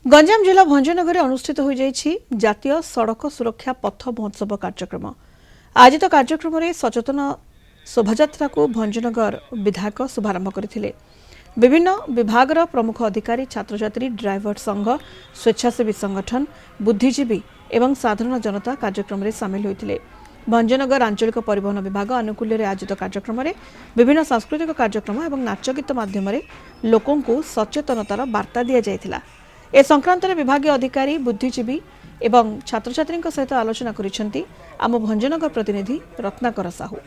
गंजाम जिला भंजनगर अनुष्ठित हो जातीय सड़क सुरक्षा पथ महोत्सव कार्यक्रम। आयोजित कार्यक्रम में सचेतन शोभायात्रा को भंजनगर विधायक शुभारंभ करथिले। विभिन्न विभागर प्रमुख अधिकारी, छात्र छात्री, ड्राइवर संघ, स्वेच्छासेवी संगठन, बुद्धिजीवी एवं साधारण जनता कार्यक्रम में सामिल होते। भंजनगर आंचलिक परिवहन विभाग आनुकूल्य आयोजित कार्यक्रम में विभिन्न सांस्कृतिक कार्यक्रम और नाचगीत माध्यम लोकों को सचेतनतार बार्ता दि जाइथिला। ए संक्रांत विभागीय अधिकारी, बुद्धिजीवी एवं छात्र छात्री सहित आलोचना करिसेंती आम भंजनगर प्रतिनिधि रत्नाकर साहू।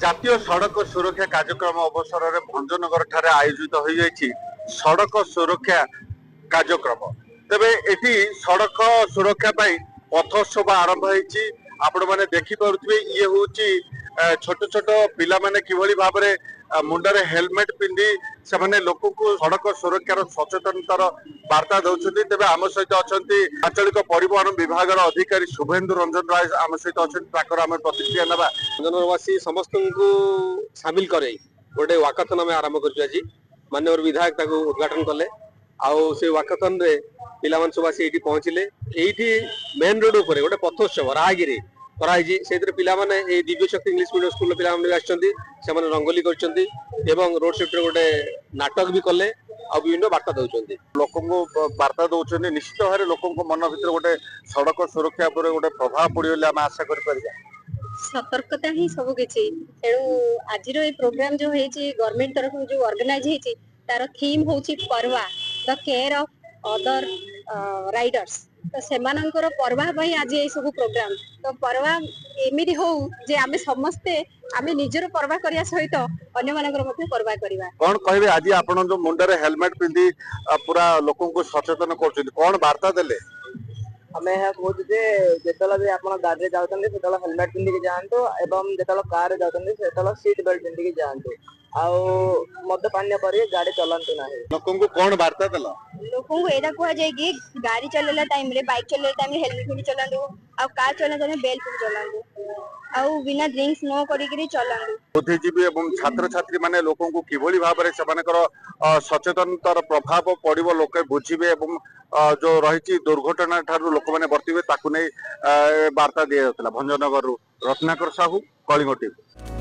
जातीय सड़क सुरक्षा कार्यक्रम अवसर में भंजनगर ठारे आयोजित हो सड़क सुरक्षा कार्यक्रम। तेबे एटी सड़क सुरक्षा पथ शोभा आरंभ होती। आपण मैंने देखिपे ये हूँ छोट छोट पिला माने किभली भाव में मुंडरे हेलमेट पिंधि से लोक सड़क सुरक्षार सचेतनतार बार्ता दौरान। तेज आम सहित अच्छा आंचलिक परिवहन विभाग अधिकारी शुभेन्दु रंजन राय आम सहित अच्छा आम प्रतिक्रिया ना जनवासी समस्त को सामिल करे गोटे वाकाथन आम आरंभ कर माननीय विधायक उद्घाटन कले से वाकाथन रे पिला सब आसी पहुंचले। ये मेन रोड उपर गोटे पथोत्सव राहगिरी कराई से दिव्य शक्ति इंग्लिश मीडियम स्कूल पिला से रंगोली कर रोड सेफ्टी गोटे नाटक भी कले आ विभिन्न बार्ता दौरान लोक बार्ता दौरान। निश्चित भाव लोक मन भर गोटे सड़क सुरक्षा पर गोटे प्रभाव पड़े आम आशा कर सतर्कता ही सब किछि। तेणु आज प्रोग्राम जो गवर्नमेंट तरफ जो ऑर्गेनाइज होती तार थीम होची परवा the care of other Riders. तो सेमानंकर परवा भाई आज ये सब प्रोग्राम तो परवा एमिति हो जे आमे समस्ते आमे निजर परवा करिया सहित अन्य मानकर मध्ये परवा करिवा। कोन कहबे आज आपण जो मुंडरे हेलमेट पिंधि पूरा लोकन को सचेतन करछथि कोन वार्ता देले? आमे यह कहू जे जेतला भी आपण गाड़ी जाउतन सेतला हेलमेट पिंधि के जानतो एवं जेतला कार जाउतन सेतला सीट बेल्ट पिंधि के जानतो आउ मद्यपान करी गाड़ी चलांतु नाही। लोकन को कोन वार्ता देला? लोगों को एदा कहा जाए कि गाड़ी चलेला टाइम रे बाइक चलेला टाइम रे हेलमेट पिंधि चलांदो आ कार चलेला टाइम बेल्ट पिंधि चलांदो आ बिना ड्रिंक्स न करी करी चलांदो। बुद्धिजीवी एवं छात्र छात्री माने लोकन को किभली भाव में सेमानकर सचेतनतार प्रभाव पड़िबो लोके बुझिबे एवं जो रही दुर्घटना ठारू लोक मैंने बर्तिबे ताकू नै वार्ता दिया जातला। भंजनगर रत्नाकर साहू, कलिंग टीवी।